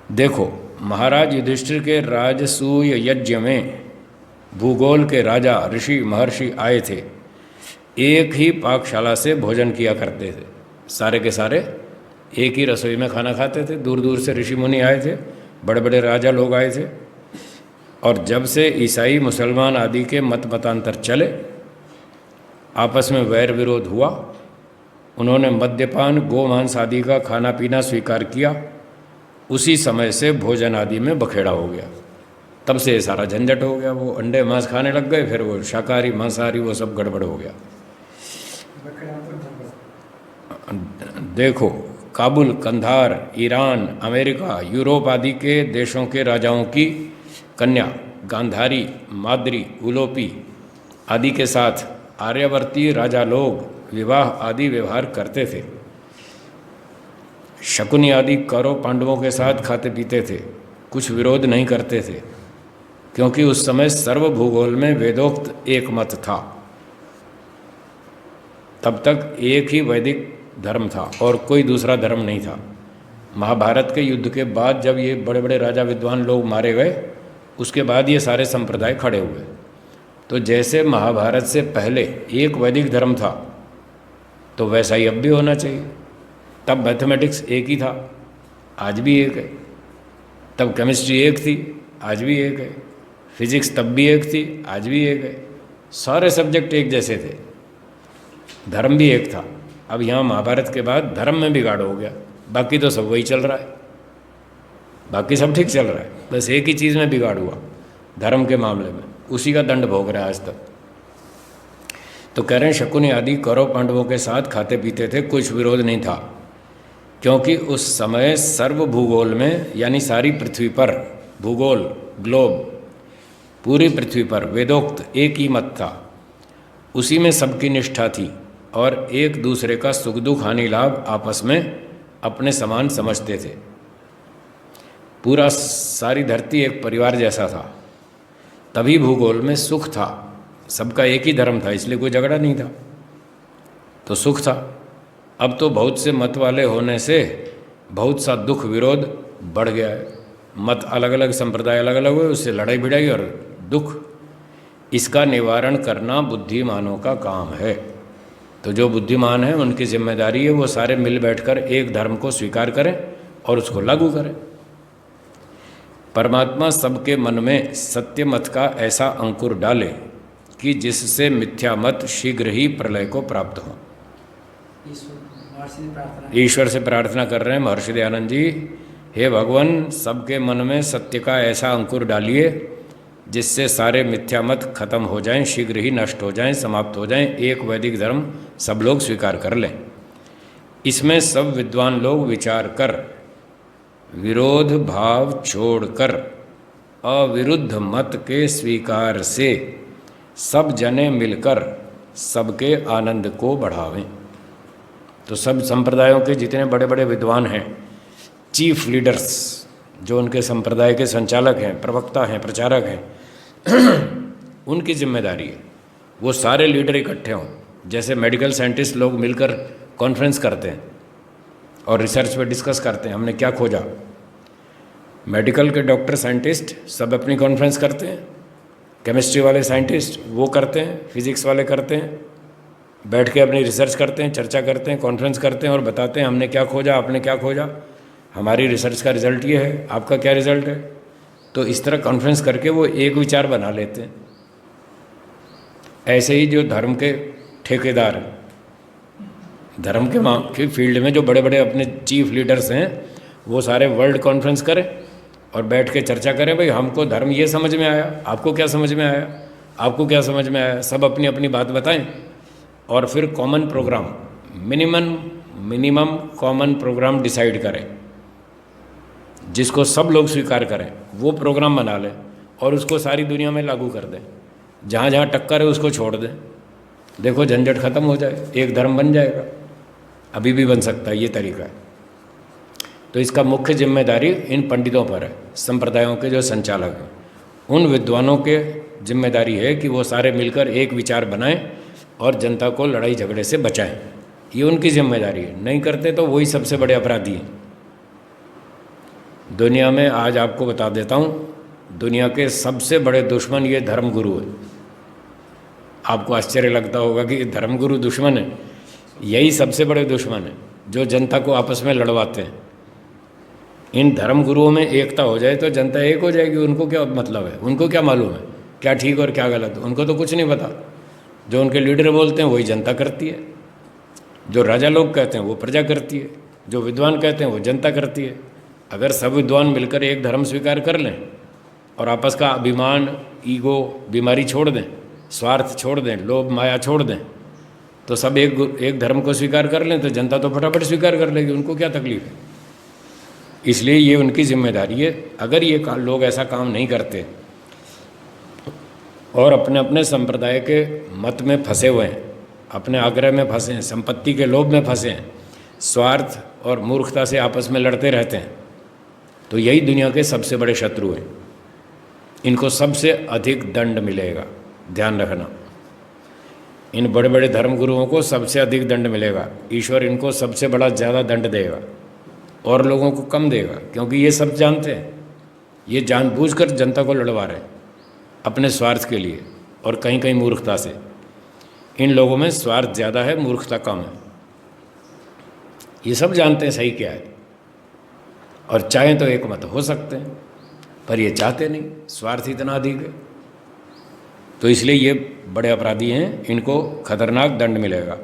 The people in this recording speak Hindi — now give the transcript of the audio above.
देखो, महाराज युधिष्ठिर के राजसूय यज्ञ में भूगोल के राजा ऋषि महर्षि आए थे। एक ही पाकशाला से भोजन किया करते थे। सारे के सारे एक ही रसोई में खाना खाते थे। दूर दूर से ऋषि मुनि आए थे, बड़े बड़े राजा लोग आए थे। और जब से ईसाई मुसलमान आदि के मत मतांतर चले, आपस में वैर विरोध हुआ, उन्होंने मद्यपान गोमांस आदि का खाना पीना स्वीकार किया, उसी समय से भोजन आदि में बखेड़ा हो गया। तब से ये सारा झंझट हो गया। वो अंडे मांस खाने लग गए, फिर वो शाकाहारी मांसाहारी वो सब गड़बड़ हो गया। देखो, Kabul, Kandahar, Iran, America, Europe आदि के देशों के राजाओं की कन्या गांधारी, माद्री, उलोपी आदि के साथ आर्यवर्ती राजा लोग विवाह आदि व्यवहार करते थे। शकुनी आदि कौरव पांडवों के साथ खाते पीते थे, कुछ विरोध नहीं करते थे, क्योंकि उस समय सर्व भूगोल में वेदोक्त एक मत था। तब तक एक ही वैदिक धर्म था और कोई दूसरा धर्म नहीं था। महाभारत के युद्ध के बाद जब ये बड़े बड़े राजा विद्वान लोग मारे गए, उसके बाद ये सारे संप्रदाय खड़े हुए। तो जैसे महाभारत से पहले एक वैदिक धर्म था, तो वैसा ही अब भी होना चाहिए। तब मैथमेटिक्स एक ही था, आज भी एक है। तब केमिस्ट्री एक थी, आज भी एक है। फिजिक्स तब भी एक थी, आज भी एक है। सारे सब्जेक्ट एक जैसे थे, धर्म भी एक था। अब यहाँ महाभारत के बाद धर्म में बिगाड़ हो गया, बाकी तो सब वही चल रहा है, बाकी सब ठीक चल रहा है, बस एक ही चीज़ में बिगाड़ हुआ, धर्म के मामले में। उसी का दंड भोग रहा है आज तक। तो कह रहे हैं शकुनी आदि कौरव पांडवों के साथ खाते पीते थे, कुछ विरोध नहीं था, क्योंकि उस समय सर्व भूगोल में, यानी सारी पृथ्वी पर, भूगोल ग्लोब, पूरी पृथ्वी पर वेदोक्त एक ही मत था। उसी में सबकी निष्ठा थी और एक दूसरे का सुख दुख हानि लाभ आपस में अपने समान समझते थे। पूरा सारी धरती एक परिवार जैसा था, तभी भूगोल में सुख था। सबका एक ही धर्म था, इसलिए कोई झगड़ा नहीं था, तो सुख था। अब तो बहुत से मत वाले होने से बहुत सा दुख विरोध बढ़ गया है। मत अलग अलग, संप्रदाय अलग अलग हुए, उससे लड़ाई भिड़ाई और दुख। इसका निवारण करना बुद्धिमानों का काम है। तो जो बुद्धिमान है उनकी जिम्मेदारी है वो सारे मिल बैठकर एक धर्म को स्वीकार करें और उसको लागू करें। परमात्मा सबके मन में सत्य मत का ऐसा अंकुर डाले कि जिससे मिथ्या मत शीघ्र ही प्रलय को प्राप्त हो। ईश्वर से प्रार्थना कर रहे हैं महर्षि दयानंद जी, हे भगवान, सबके मन में सत्य का ऐसा अंकुर डालिए जिससे सारे मिथ्या मत खत्म हो जाएं, शीघ्र ही नष्ट हो जाएं, समाप्त हो जाएं, एक वैदिक धर्म सब लोग स्वीकार कर लें। इसमें सब विद्वान लोग विचार कर, विरोध भाव छोड़कर अविरुद्ध मत के स्वीकार से सब जने मिलकर सबके आनंद को बढ़ावें। तो सब संप्रदायों के जितने बड़े बड़े विद्वान हैं, चीफ लीडर्स, जो उनके संप्रदाय के संचालक हैं, प्रवक्ता हैं, प्रचारक हैं, उनकी जिम्मेदारी है वो सारे लीडर इकट्ठे हों। जैसे मेडिकल साइंटिस्ट लोग मिलकर कॉन्फ्रेंस करते हैं और रिसर्च पे डिस्कस करते हैं, हमने क्या खोजा। मेडिकल के डॉक्टर साइंटिस्ट सब अपनी कॉन्फ्रेंस करते हैं, केमिस्ट्री वाले साइंटिस्ट वो करते हैं, फिजिक्स वाले करते हैं, बैठ के अपनी रिसर्च करते हैं, चर्चा करते हैं, कॉन्फ्रेंस करते हैं और बताते हैं हमने क्या खोजा, आपने क्या खोजा, हमारी रिसर्च का रिज़ल्ट ये है, आपका क्या रिज़ल्ट है। तो इस तरह कॉन्फ्रेंस करके वो एक विचार बना लेते हैं। ऐसे ही जो धर्म के ठेकेदार हैं, धर्म के फील्ड में जो बड़े बड़े अपने चीफ लीडर्स हैं, वो सारे वर्ल्ड कॉन्फ्रेंस करें और बैठ के चर्चा करें, भाई हमको धर्म ये समझ में आया, आपको क्या समझ में आया, आपको क्या समझ में आया, सब अपनी अपनी बात बताएं और फिर common programme, minimum common programme decide करें जिसको सब लोग स्वीकार करें। वो प्रोग्राम बना लें और उसको सारी दुनिया में लागू कर दें। जहाँ जहाँ टक्कर है उसको छोड़ दें, देखो झंझट खत्म हो जाए, एक धर्म बन जाएगा। अभी भी बन सकता है, ये तरीका है। तो इसका मुख्य जिम्मेदारी इन पंडितों पर है, संप्रदायों के जो संचालक हैं, उन विद्वानों के जिम्मेदारी है कि वो सारे मिलकर एक विचार बनाएं और जनता को लड़ाई झगड़े से बचाएं। ये उनकी जिम्मेदारी है। नहीं करते तो वही सबसे बड़े अपराधी हैं। दुनिया में आज आपको बता देता हूँ, दुनिया के सबसे बड़े दुश्मन ये धर्मगुरु है। आपको आश्चर्य लगता होगा कि धर्मगुरु दुश्मन है, यही सबसे बड़े दुश्मन है जो जनता को आपस में लड़वाते हैं। इन धर्मगुरुओं में एकता हो जाए तो जनता एक हो जाएगी। उनको क्या मतलब है, उनको क्या मालूम है क्या ठीक और क्या गलत, उनको तो कुछ नहीं पता। जो उनके लीडर बोलते हैं वही जनता करती है, जो राजा लोग कहते हैं वो प्रजा करती है, जो विद्वान कहते हैं वो जनता करती है। अगर सब विद्वान मिलकर एक धर्म स्वीकार कर लें और आपस का अभिमान, ईगो, बीमारी छोड़ दें, स्वार्थ छोड़ दें, लोभ माया छोड़ दें, तो सब एक धर्म को स्वीकार कर लें तो जनता तो फटाफट स्वीकार कर लेगी। उनको क्या तकलीफ है। इसलिए ये उनकी जिम्मेदारी है। अगर ये लोग ऐसा काम नहीं करते और अपने अपने संप्रदाय के मत में फंसे हुए हैं, अपने आग्रह में फंसे हैं, संपत्ति के लोभ में फंसे हैं, स्वार्थ और मूर्खता से आपस में लड़ते रहते हैं, तो यही दुनिया के सबसे बड़े शत्रु हैं। इनको सबसे अधिक दंड मिलेगा, ध्यान रखना। इन बड़े बड़े धर्मगुरुओं को सबसे अधिक दंड मिलेगा। ईश्वर इनको सबसे बड़ा ज़्यादा दंड देगा और लोगों को कम देगा, क्योंकि ये सब जानते हैं ये जानबूझकर जनता को लड़वा रहे हैं अपने स्वार्थ के लिए और कहीं कहीं मूर्खता से। इन लोगों में स्वार्थ ज़्यादा है, मूर्खता कम है। ये सब जानते हैं सही क्या है और चाहें तो एक मत हो सकते हैं, पर ये चाहते नहीं, स्वार्थ इतना अधिक है। तो इसलिए ये बड़े अपराधी हैं, इनको खतरनाक दंड मिलेगा।